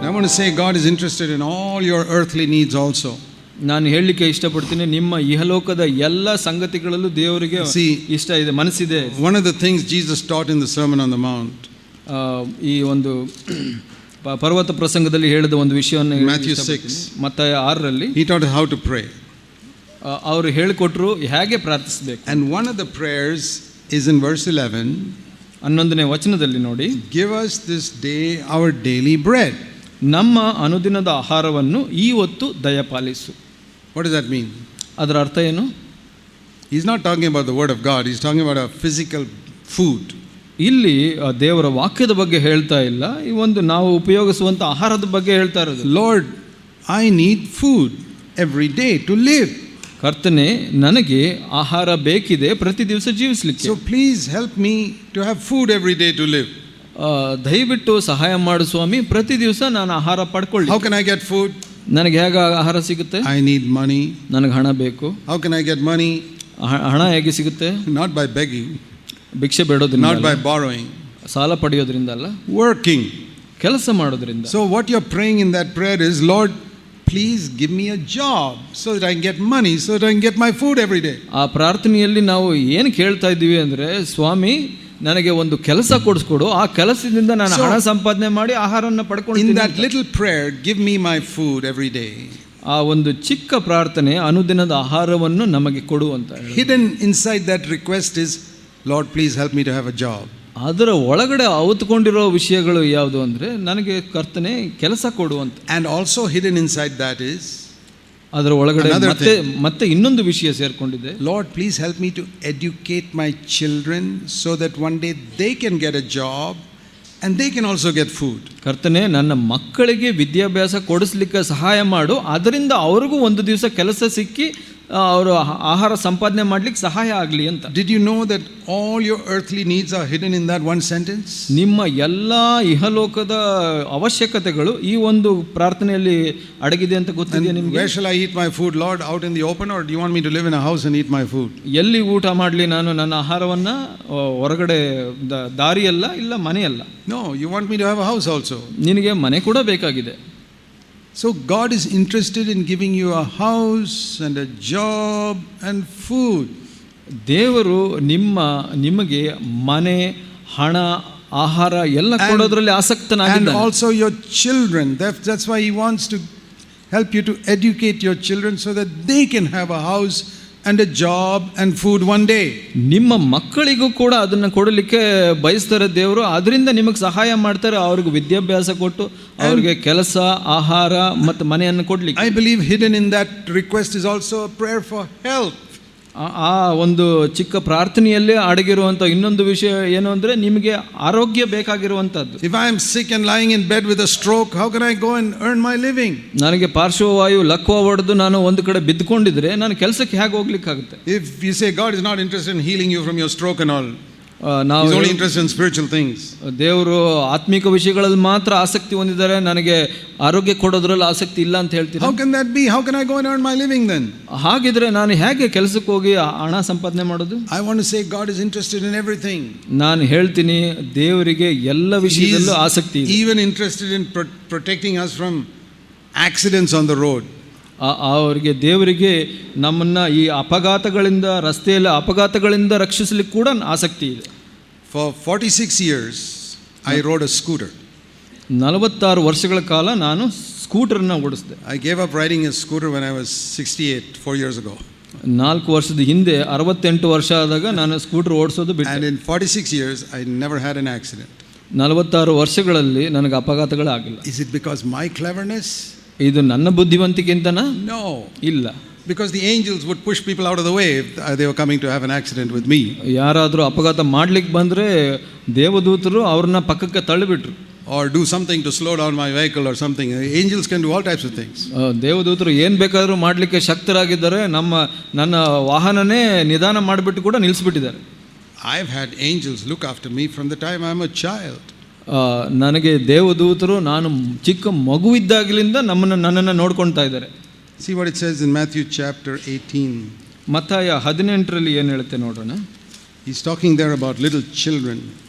I want to say God is interested in all your earthly needs also. ನಾನು ಹೇಳಲಿಕ್ಕೆ ಇಷ್ಟಪಡ್ತೀನಿ, ನಿಮ್ಮ ಇಹಲೋಕದ ಎಲ್ಲ ಸಂಗತಿಗಳಲ್ಲೂ ದೇವರಿಗೆ ಇಷ್ಟ ಇದೆ, ಮನಸ್ಸಿದೆ. One of the things Jesus taught in the Sermon on the Mount, ಈ ಒಂದು ಪರ್ವತ ಪ್ರಸಂಗದಲ್ಲಿ ಹೇಳಿದ ಒಂದು ವಿಷಯವನ್ನು Matthew 6, ಮತ್ತಾಯ 6ರಲ್ಲಿ he taught how to pray. ಅವರು ಹೇಳಿಕೊಟ್ರು ಹೇಗೆ ಪ್ರಾರ್ಥಿಸಬೇಕು. And one of the prayers is in verse 11. 11ನೇ ವಚನದಲ್ಲಿ ನೋಡಿ, give us this day our daily bread. ನಮ್ಮ ಅನುದಿನದ ಆಹಾರವನ್ನು ಇವತ್ತು ದಯಪಾಲಿಸು. What does that mean? ಅದರ ಅರ್ಥ ಏನು? He's not talking about the word of God, he's talking about a physical food. ಇಲ್ಲಿ ದೇವರ ವಾಕ್ಯದ ಬಗ್ಗೆ ಹೇಳ್ತಾ ಇಲ್ಲ, ಈ ಒಂದು ನಾವು ಉಪಯೋಗಿಸುವಂತ ಆಹಾರದ ಬಗ್ಗೆ ಹೇಳ್ತಾ ಇರೋದು. Lord, I need food every day to live. ಕರ್ತನೇ, ನನಗೆ ಆಹಾರ ಬೇಕಿದೆ ಪ್ರತಿ ದಿವಸ ಜೀವಿಸಲಿಕ್ಕೆ. So please help me to have food every day to live. ದಯವಿಟ್ಟು ಸಹಾಯ ಮಾಡು ಸ್ವಾಮಿ, ಪ್ರತಿ ದಿವಸ ನಾನು ಆಹಾರ ಪಡ್ಕೊಳ್ಳಿ. How can I get food? ನನಗೆ ಹೇಗೆ ಆಹಾರ ಸಿಗುತ್ತೆ? I need money. ನನಗೆ ಹಣ ಬೇಕು. How can I get money? ಹಣ ಹೇಗೆ ಸಿಗುತ್ತೆ? Not by begging, ಭಿಕ್ಷೆ ಬೇಡೋದ್ರಿಂದ, not by borrowing, ಸಾಲ ಪಡೆಯೋದ್ರಿಂದ ಅಲ್ಲ, working, ಕೆಲಸ ಮಾಡೋದ್ರಿಂದ. So what you're praying in that prayer is, Lord, please give me a job so that I can get money, so that I can get my food every day. ಆ ಪ್ರಾರ್ಥನೆಯಲ್ಲಿ ನಾವು ಏನು ಕೇಳ್ತಾ ಇದ್ದೀವಿ ಅಂದರೆ, ಸ್ವಾಮಿ ನನಗೆ ಒಂದು ಕೆಲಸ ಕೊಡಿಸ್ಕೊಡು, ಆ ಕೆಲಸದಿಂದ ನಾನು ಹಣ ಸಂಪಾದನೆ ಮಾಡಿ ಆಹಾರವನ್ನು ಪಡ್ಕೊಳ್ತೀನಿ. In that little prayer, give me my food every day. ಆ ಒಂದು ಚಿಕ್ಕ ಪ್ರಾರ್ಥನೆ ಅನುದಿನದ ಆಹಾರವನ್ನು ನಮಗೆ ಕೊಡು ಅಂತ. Hidden inside that request is, Lord, please help me to have a job. ಅದರ ಒಳಗಡೆ ಅವತುಕೊಂಡಿರೋ ವಿಷಯಗಳು ಯಾವುದು ಅಂದರೆ, ನನಗೆ ಕರ್ತನೆ ಕೆಲಸ ಕೊಡು ಅಂತ. And also hidden inside that is, ಅದರ ಒಳಗಡೆ ಮತ್ತೆ ಇನ್ನೊಂದು ವಿಷಯ ಸೇರ್ಕೊಂಡಿದೆ. Lord, please help me to educate my children so that one day they can get a job and they can also get food. ಕರ್ತನೆ, ನನ್ನ ಮಕ್ಕಳಿಗೆ ವಿದ್ಯಾಭ್ಯಾಸ ಕೊಡಿಸ್ಲಿಕ್ಕೆ ಸಹಾಯ ಮಾಡು, ಅದರಿಂದ ಅವ್ರಿಗೂ ಒಂದು ದಿವಸ ಕೆಲಸ ಸಿಕ್ಕಿ ಅವರು ಆಹಾರ ಸಂಪಾದನೆ ಮಾಡ್ಲಿಕ್ಕೆ ಸಹಾಯ ಆಗಲಿ ಅಂತ. Did you know that all your earthly needs are hidden in that one sentence? ನಿಮ್ಮ ಎಲ್ಲ ಇಹಲೋಕದ ಅವಶ್ಯಕತೆಗಳು ಈ ಒಂದು ಪ್ರಾರ್ಥನೆಯಲ್ಲಿ ಅಡಗಿದೆ ಅಂತ ಗೊತ್ತಿದೆಯಾ ನಿಮಗೆ? Where shall I eat my food, Lord? Out in the open, or do you want me to live in a house and eat my food? ಎಲ್ಲಿ ಊಟ ಮಾಡಲಿ ನಾನು ನನ್ನ ಆಹಾರವನ್ನು? ಹೊರಗಡೆ ದಾರಿಯಲ್ಲ, ಇಲ್ಲ ಮನೆಯಲ್ಲ. No, you want me to have a house also. ನಿನಗೆ ಮನೆ ಕೂಡ ಬೇಕಾಗಿದೆ. So God is interested in giving you a house and a job and food. ದೇವರು ನಿಮಗೆ ಮನೆ, ಹಣ, ಆಹಾರ ಎಲ್ಲ ಕೊಡೋದ್ರಲ್ಲಿ ಆಸಕ್ತನಾಗಿದ್ದಾನೆ. And also your children. That's why he wants to help you to educate your children so that they can have a house and a job and food one day. ನಿಮ್ಮ ಮಕ್ಕಳಿಗೂ ಕೂಡ ಅದನ್ನು ಕೊಡಲಿಕ್ಕೆ ಬಯಸ್ತಾರೆ ದೇವರು. ಅದರಿಂದ ನಿಮಗೆ ಸಹಾಯ ಮಾಡ್ತಾರೆ, ಅವ್ರಿಗೆ ವಿದ್ಯಾಭ್ಯಾಸ ಕೊಟ್ಟು ಅವ್ರಿಗೆ ಕೆಲಸ, ಆಹಾರ ಮತ್ತು ಮನೆಯನ್ನು ಕೊಡ್ಲಿಕ್ಕೆ. I believe hidden in that request is also a prayer for health. ಆ ಒಂದು ಚಿಕ್ಕ ಪ್ರಾರ್ಥನೆಯಲ್ಲೇ ಅಡಗಿರುವಂಥ ಇನ್ನೊಂದು ವಿಷಯ ಏನು ಅಂದರೆ, ನಿಮಗೆ ಆರೋಗ್ಯ ಬೇಕಾಗಿರುವಂಥದ್ದು. If I am sick and lying in bed with a stroke, how can I go and earn my living? ನನಗೆ ಪಾರ್ಶ್ವವಾಯು ಲಕ್ವ ಹೊಡೆದು ನಾನು ಒಂದು ಕಡೆ ಬಿದ್ದುಕೊಂಡಿದ್ರೆ ನಾನು ಕೆಲಸಕ್ಕೆ ಹೇಗೆ ಹೋಗ್ಲಿಕ್ಕಾಗುತ್ತೆ? If you say God is not interested in healing you from your stroke and all, ನಾವು He's only interested in spiritual things. ದೇವರು ಆತ್ಮಿಕ ವಿಷಯಗಳಲ್ಲಿ ಮಾತ್ರ ಆಸಕ್ತಿ ಹೊಂದಿದ್ದಾರೆ, ನನಗೆ ಆರೋಗ್ಯ ಕೊಡೋದ್ರಲ್ಲಿ ಆಸಕ್ತಿ ಇಲ್ಲ ಅಂತ ಹೇಳ್ತೀನಿ. How can that be? How can I go and earn my living then? ಹಾಗಿದ್ರೆ ನಾನು ಹೇಗೆ ಕೆಲಸಕ್ಕೆ ಹೋಗಿ ಹಣ ಸಂಪಾದನೆ ಮಾಡೋದು? I want to say God is interested in everything. ನಾನು ಹೇಳ್ತೀನಿ, ದೇವರಿಗೆ ಎಲ್ಲ ವಿಷಯದಲ್ಲೂ ಆಸಕ್ತಿ ಇದೆ. Even interested in protecting us from accidents on the road. ಅವರಿಗೆ ದೇವರಿಗೆ ನಮ್ಮನ್ನ ಈ ಅಪಘಾತಗಳಿಂದ, ರಸ್ತೆಯಲ್ಲಿ ಅಪಘಾತಗಳಿಂದ ರಕ್ಷಿಸಲಿಕ್ಕೆ ಕೂಡ ಆಸಕ್ತಿ ಇದೆ. For 46 years I rode a scooter. 46 ವರ್ಷಗಳ ಕಾಲ ನಾನು ಸ್ಕೂಟರ್ನ ಓಡಿಸಿದೆ. I gave up riding a scooter when I was 68, 4 years ago. 4 ವರ್ಷದ ಹಿಂದೆ 68 ವರ್ಷ ಆದಾಗ ನಾನು ಸ್ಕೂಟರ್ ಓಡಿಸೋದು ಬಿಟ್ಟೆ. And in 46 years I never had an accident. 46 ವರ್ಷಗಳಲ್ಲಿ ನನಗೆ ಅಪಘಾತಗಳಾಗಿಲ್ಲ. Is it because my cleverness? ಇದು ನನ್ನ ಬುದ್ಧಿವಂತಿಕೆಂತನಾ? No. ಇಲ್ಲ. Because the angels would push people out of the way if they were coming to have an accident with me. ಯಾರಾದರೂ ಅಪಘಾತ ಮಾಡ್ಲಿಕ್ಕೆ ಬಂದರೆ ದೇವದೂತರು ಅವ್ರನ್ನ ಪಕ್ಕಕ್ಕೆ ತಳ್ಳಿಬಿಟ್ರು. Or do something to slow down my vehicle or something. Angels can do all types of things. ದೇವದೂತರು ಏನು ಬೇಕಾದರೂ ಮಾಡಲಿಕ್ಕೆ ಶಕ್ತರಾಗಿದ್ದಾರೆ. ನನ್ನ ವಾಹನನೇ ನಿಧಾನ ಮಾಡಿಬಿಟ್ಟು ಕೂಡ ನಿಲ್ಲಿಸ್ಬಿಟ್ಟಿದ್ದಾರೆ. I've had angels look after me from the time I'm a child. ನನಗೆ ದೇವದೂತರು ನಾನು ಚಿಕ್ಕ ಮಗುವಿದ್ದಾಗಲಿಂದ ನನ್ನನ್ನು ನೋಡ್ಕೊಳ್ತಾ ಇದ್ದಾರೆ. See what it says in Matthew chapter 18. ಮತ್ತಾಯ 18ರಲ್ಲಿ ಏನು ಹೇಳುತ್ತೆ ನೋಡೋಣ. He's talking there about little children.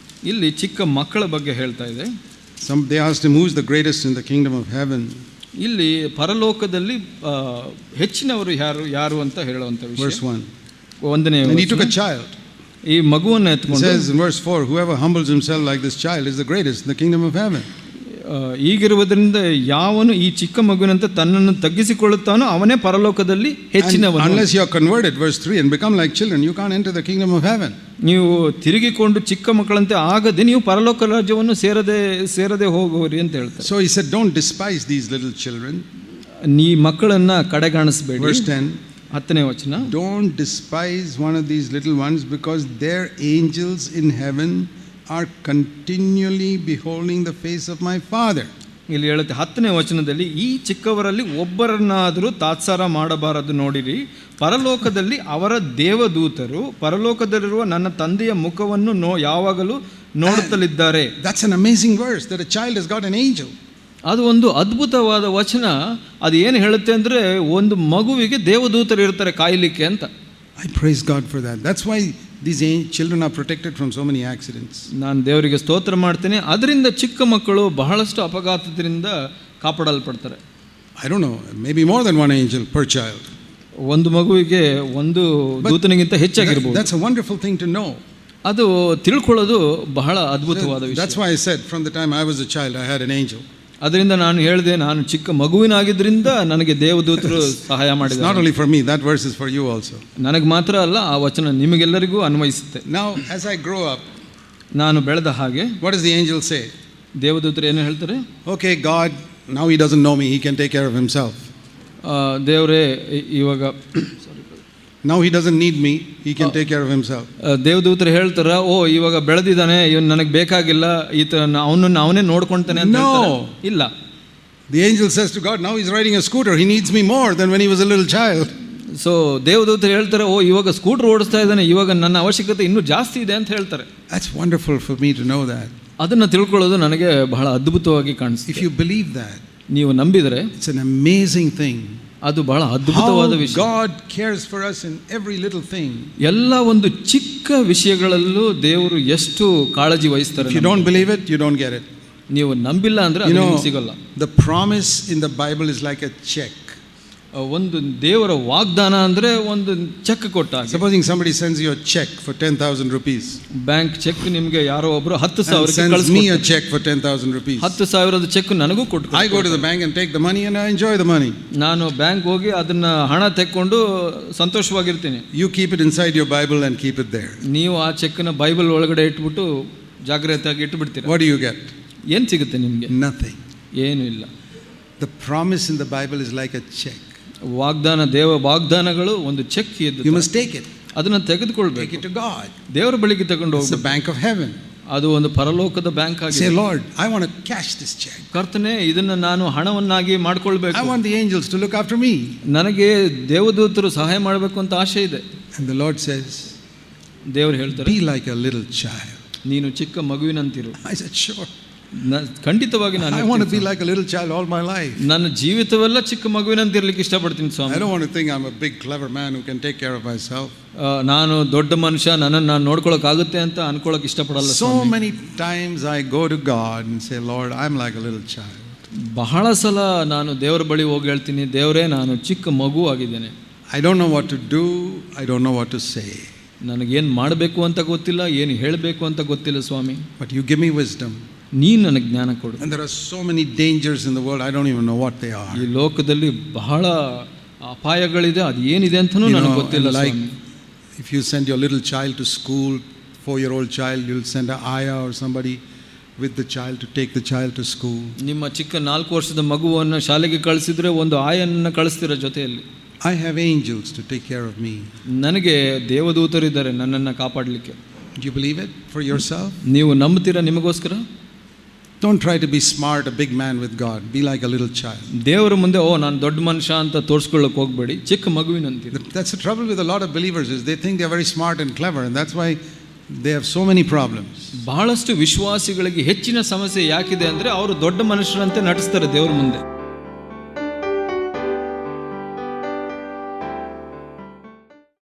ಇಲ್ಲಿ ಚಿಕ್ಕ ಮಕ್ಕಳ ಬಗ್ಗೆ ಹೇಳ್ತಾ ಇದೆ. They asked him, who is the greatest in the kingdom of heaven? ಇಲ್ಲಿ ಪರಲೋಕದಲ್ಲಿ ಹೆಚ್ಚಿನವರು ಯಾರು ಅಂತ ಹೇಳುವಂತ ವಿಷಯ. Verse 1. ಒಂದನೇ And he took a child. ಈ ಮಗುವನ್ನು It ಎತ್ಕೊಂಡು says in verse 4, whoever humbles himself like this child is the greatest in the kingdom of heaven. ಈಗಿರುವುದರಿಂದ ಯಾವನು ಈ ಚಿಕ್ಕ ಮಗುವಿನಂತೆ ತನ್ನನ್ನು ತಗ್ಗಿಸಿಕೊಳ್ಳುತ್ತಾನೋ ಅವನೇ ಪರಲೋಕದಲ್ಲಿ ಹೆಚ್ಚಿನವನು. Unless you are converted, verse 3, and become like children, you can't enter the kingdom of heaven. ನೀವು ತಿರುಗಿಕೊಂಡು ಚಿಕ್ಕ ಮಕ್ಕಳಂತೆ ಆಗದೆ ನೀವು ಪರಲೋಕ ರಾಜ್ಯವನ್ನು ಸೇರದೆ ಹೋಗುವರಿ ಅಂತ ಹೇಳ್ತಾರೆ. So he said, don't despise these little children. ನೀ ಮಕ್ಕಳನ್ನ ಕಡೆಗಾಣಿಸಬೇಡಿ. Verse 10. 10ನೇ ವಚನ. Don't despise one of these little ones, because their angels in heaven are continually beholding the face of my Father. ಇಲ್ಲಿ ಹೇಳುತ್ತೆ 10ನೇ ವಚನದಲ್ಲಿ, ಈ ಚಿಕ್ಕವರಲ್ಲಿ ಒಬ್ಬರನ್ನಾದರೂ ತಾತ್ಸಾರ ಮಾಡಬಾರದು ನೋಡಿರಿ, ಪರಲೋಕದಲ್ಲಿ ಅವರ ದೇವದೂತರು ಪರಲೋಕದಲ್ಲಿರುವ ನನ್ನ ತಂದೆಯ ಮುಖವನ್ನು ಯಾವಾಗಲೂ ನೋಡುತ್ತಲಿದ್ದಾರೆ. That's an amazing verse, that a child has got an angel. ಅದು ಒಂದು ಅದ್ಭುತವಾದ ವಚನ. ಅದು ಏನು ಹೇಳುತ್ತೆ ಅಂದರೆ, ಒಂದು ಮಗುವಿಗೆ ದೇವದೂತರು ಇರ್ತಾರೆ ಕಾಯಲಿಕ್ಕೆ ಅಂತ. I praise God for that. That's why these children are protected from so many accidents. ನಾನು ದೇವರಿಗೆ ಸ್ತೋತ್ರ ಮಾಡ್ತೇನೆ. ಅದರಿಂದ ಚಿಕ್ಕ ಮಕ್ಕಳು ಬಹಳಷ್ಟು ಅಪಘಾತದಿಂದ ಕಾಪಾಡಲ್ಪಡ್ತಾರೆ. I don't know, maybe more than one angel per child. ಒಂದು ಮಗುವಿಗೆ ಒಂದು ದೂತನಿಗಿಂತ ಹೆಚ್ಚಾಗಿರಬಹುದು. That's a wonderful thing to know. ಅದು ತಿಳ್ಕೊಳ್ಳೋದು ಬಹಳ ಅದ್ಭುತವಾದ ವಿಷಯ. That's why I said from the time I was a child I had an angel. ಅದರಿಂದ ನಾನು ಹೇಳಿದೆ, ನಾನು ಚಿಕ್ಕ ಮಗುವಿನಾಗಿದ್ದರಿಂದ ನನಗೆ ದೇವದೂತರು ಸಹಾಯ ಮಾಡಿದ್ದಾರೆ. Not only for me, that verse is for you also. ನನಗೆ ಮಾತ್ರ ಅಲ್ಲ, ಆ ವಚನ ನಿಮಗೆಲ್ಲರಿಗೂ ಅನ್ವಯಿಸುತ್ತೆ. Now as I grow up, ನಾನು ಬೆಳೆದ ಹಾಗೆ what does the angel say? ದೇವದೂತರು ಏನು ಹೇಳ್ತಾರೆ? Okay, God, now he doesn't know me, he can take care of himself. ದೇವರೇ ಇವಾಗ now he doesn't need me, he can take care of himself. ದೇವದೂತರು ಹೇಳ್ತಾರ, ಓ ಇವಾಗ ಬೆಳೆದಿದ್ದಾನೆ, ಇವನು ನನಗೆ ಬೇಕಾಗಿಲ್ಲ, ಅವನೇ ನೋಡ್ಕೊಳ್ತಾನೆ ಅಂತ ಹೇಳ್ತಾರೆ. ಇಲ್ಲ, the angel says to God, now he's riding a scooter, he needs me more than when he was a little child. So ದೇವದೂತರು ಹೇಳ್ತಾರೆ, ಓ ಇವಾಗ ಸ್ಕೂಟರ್ ಓಡಿಸ್ತಾ ಇದ್ದಾನೆ, ಇವಾಗ ನನ್ನ ಅವಶ್ಯಕತೆ ಇನ್ನೂ ಜಾಸ್ತಿ ಇದೆ ಅಂತ ಹೇಳ್ತಾರೆ. That's wonderful for me to know that. ಅದನ್ನು ತಿಳ್ಕೊಳ್ಳೋದು ನನಗೆ ಬಹಳ ಅದ್ಭುತವಾಗಿ ಕಾಣಿಸುತ್ತೆ. If you believe that, ನೀವು ನಂಬಿದರೆ it's an amazing thing. ಅದು ಬಹಳ ಅದ್ಭುತವಾದ ವಿಷಯ. God cares for us in every little thing. ಎಲ್ಲ ಒಂದು ಚಿಕ್ಕ ವಿಷಯಗಳಲ್ಲೂ ದೇವರು ಎಷ್ಟು ಕಾಳಜಿ ವಹಿಸ್ತಾರೆ. If you don't believe it, you don't get it. ನೀವು ನಂಬಿಲ್ಲ ಅಂದ್ರೆ ಅದು ನಿಮಗೆ ಸಿಗಲ್ಲ. The promise in the Bible is like a check. ಒಂದು ದೇವರ ವಾಗ್ದಾನ ಅಂದ್ರೆ ಒಂದು ಚೆಕ್ ಕೊಟ್ಟಾಗ. Supposing somebody sends you a check for 10,000 rupees. Bank cheque ನಿಮಗೆ ಯಾರೋ ಒಬ್ರು 10,000 sends me a check for 10,000 rupees. 10,000 check ನನಗೂ ಕೊಟ್ಟು. I go to the bank and take the money and I enjoy the money. ನಾನು bank ಹೋಗಿ ಅದನ್ನ ಹಣ ತೆಕ್ಕೊಂಡು ಸಂತೋಷವಾಗಿರ್ತೀನಿ. You keep it inside your Bible and keep it there. ನೀವು ಆ check ನ ಬೈಬಲ್ ಒಳಗಡೆ ಇಟ್ಬಿಟ್ಟು ಜಾಗ್ರತೆಯಾಗಿ ಇಟ್ಟುಬಿಡ್ತೀರಾ. What do you get? ಏನು ಸಿಗುತ್ತೆ ನಿಮಗೆ? Nothing. ಏನು ಇಲ್ಲ. The promise in the Bible is like a check. ವಾಗ್ದಾನಗಳು ಒಂದು ಚೆಕ್ ಇದ್ದು. You must take it. ಅದನ್ನ ತೆಗೆದುಕೊಳ್ಳಬೇಕು. Take it to God. ದೇವರ ಬಳಿಗೆ ತಗೊಂಡು ಹೋಗಬೇಕು. It's the bank of heaven. ಅದು ಒಂದು ಪರಲೋಕದ ಬ್ಯಾಂಕ್ ಆಗಿದೆ. Say, Lord, I want to cash this check. ಕರ್ತನೇ, ಇದನ್ನ ನಾನು ಹಣವನ್ನಾಗಿ ಮಾಡ್ಕೊಳ್ಬೇಕು. I want the angels to look after me. ನನಗೆ ದೇವದೂತರು ಸಹಾಯ ಮಾಡಬೇಕು ಅಂತ ಆಸೆ ಇದೆ. And the Lord says, ದೇವರು ಹೇಳ್ತಾರೆ, be like a little child. ನೀನು ಚಿಕ್ಕ ಮಗುವಿನಂತಿರು. I said, sure. ಖಂಡಿತವಾಗಿ ನಾನು I want to be like a little child all my life. ನನ್ನ ಜೀವಿತವೆಲ್ಲ ಚಿಕ್ಕ ಮಗುವಿನಂತಿರ್ಲಿಕ್ಕೆ ಇಷ್ಟಪಡ್ತೀನಿ ಸ್ವಾಮಿ. I don't want to think I'm a big clever man who can take care of myself. ನಾನು ದೊಡ್ಡ ಮನುಷ್ಯ, ನನ್ನನ್ನು ನಾನು ನೋಡ್ಕೊಳ್ಳೋಕೆ ಆಗುತ್ತೆ ಅಂತ ಅನ್ಕೊಳ್ಳೋಕೆ ಇಷ್ಟಪಡಲ್ಲ. So many times I go to God and say, Lord, I'm like a little child. ಬಹಳ ಸಲ ನಾನು ದೇವರ ಬಳಿ ಹೋಗಿ ಹೇಳ್ತೀನಿ, ದೇವರೇ ನಾನು ಚಿಕ್ಕ ಮಗು ಆಗಿದ್ದೇನೆ. I don't know what to do, I don't know what to say. ನನಗೇನು ಮಾಡಬೇಕು ಅಂತ ಗೊತ್ತಿಲ್ಲ, ಏನು ಹೇಳಬೇಕು ಅಂತ ಗೊತ್ತಿಲ್ಲ ಸ್ವಾಮಿ. But you give me wisdom. ನೀನು ನನಗೆ ಜ್ಞಾನ ಕೊಡು. And there are so many dangers in the world, I don't even know what they are. ಈ ಲೋಕದಲ್ಲಿ ಬಹಳ ಅಪಾಯಗಳಿದೆ, ಅದು ಏನಿದೆ ಅಂತನೂ ನನಗೆ ಗೊತ್ತಿಲ್ಲ. Like if you send your little child to school, 4-year-old child, you'll send an ayah or somebody with the child to take the child to school. ನಿಮ್ಮ ಚಿಕ್ಕ 4 ವರ್ಷದ ಮಗುವನ್ನು ಶಾಲೆಗೆ ಕಳಿಸಿದ್ರೆ ಒಂದು ಆಯನ್ನ ಕಳಿಸ್ತೀರ ಜೊತೆಯಲ್ಲಿ. I have angels to take care of me. ನನಗೆ ದೇವದೂತರಿದ್ದಾರೆ ನನ್ನನ್ನು ಕಾಪಾಡಲಿಕ್ಕೆ. Do you believe it for yourself? ನೀವು ನಂಬುತ್ತೀರಾ ನಿಮಗೋಸ್ಕರ? Don't try to be smart, a big man with God. Be like a little child. ದೇವರ ಮುಂದೆ ಓ ನಾನು ದೊಡ್ಡ ಮನುಷ್ಯ ಅಂತ ತೋರಿಸ್ಕೊಳ್ಳೋಕೆ ಹೋಗಬೇಡಿ, ಚಿಕ್ಕ ಮಗುವಿನಂತಿರಿ. That's the trouble with a lot of believers, is they think they are very smart and clever, and that's why they have so many problems. ಬಹಳಷ್ಟು ವಿಶ್ವಾಸಿಗಳಿಗೆ ಹೆಚ್ಚಿನ ಸಮಸ್ಯೆ ಯಾಕಿದೆ ಅಂದ್ರೆ ಅವರು ದೊಡ್ಡ ಮನುಷ್ಯರಂತೆ ನಟಿಸ್ತಾರೆ ದೇವರ ಮುಂದೆ.